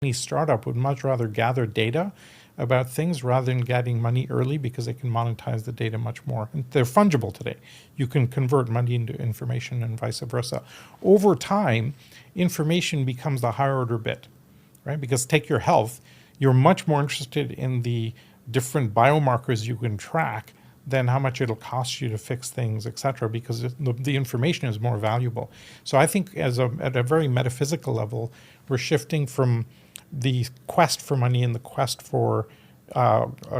Any startup would much rather gather data about things rather than getting money early because they can monetize the data much more. And they're fungible today. You can convert money into information and vice versa. Over time, information becomes the higher order bit, right? Because take your health, you're much more interested in the different biomarkers you can track than how much it'll cost you to fix things, et cetera, because the information is more valuable. So I think at a very metaphysical level, we're shifting from the quest for money and the quest for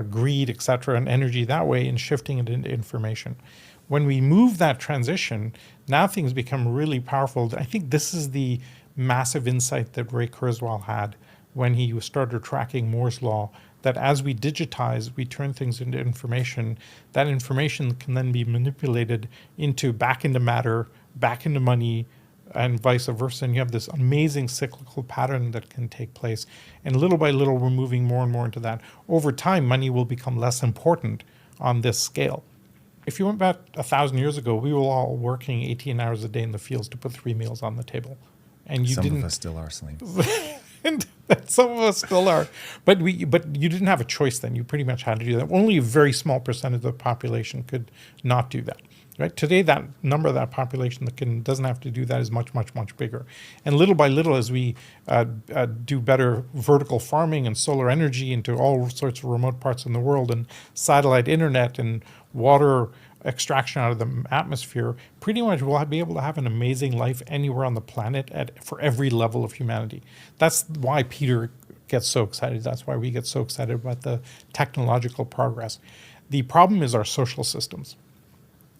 greed, et cetera, and energy that way, and shifting it into information. When we move that transition, now things become really powerful. I think this is the massive insight that Ray Kurzweil had when he started tracking Moore's law, that as we digitize, we turn things into information. That information can then be manipulated back into matter, back into money, and vice versa. And you have this amazing cyclical pattern that can take place. And little by little, we're moving more and more into that. Over time, money will become less important on this scale. If you went back 1,000 years ago, we were all working 18 hours a day in the fields to put 3 meals on the table. And you Some of us still are, Salim. And some of us still are. But you didn't have a choice then. You pretty much had to do that. Only a very small percentage of the population could not do that. Right? Today, that number of that population that doesn't have to do that is much, much, much bigger. And little by little, as we do better vertical farming and solar energy into all sorts of remote parts in the world, and satellite internet and water extraction out of the atmosphere, pretty much we'll be able to have an amazing life anywhere on the planet for every level of humanity. That's why Peter gets so excited. That's why we get so excited about the technological progress. The problem is our social systems.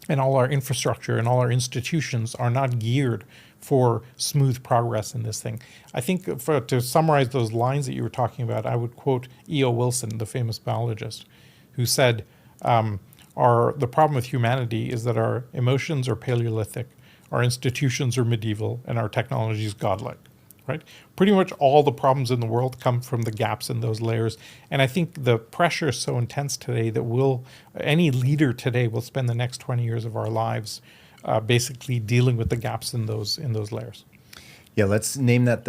And all our infrastructure and all our institutions are not geared for smooth progress in this thing. I think to summarize those lines that you were talking about, I would quote E.O. Wilson, the famous biologist, who said, the problem with humanity is that our emotions are Paleolithic, our institutions are medieval, and our technology is godlike. Right? Pretty much all the problems in the world come from the gaps in those layers. And I think the pressure is so intense today that any leader today will spend the next 20 years of our lives basically dealing with the gaps in those layers. Yeah, let's name that the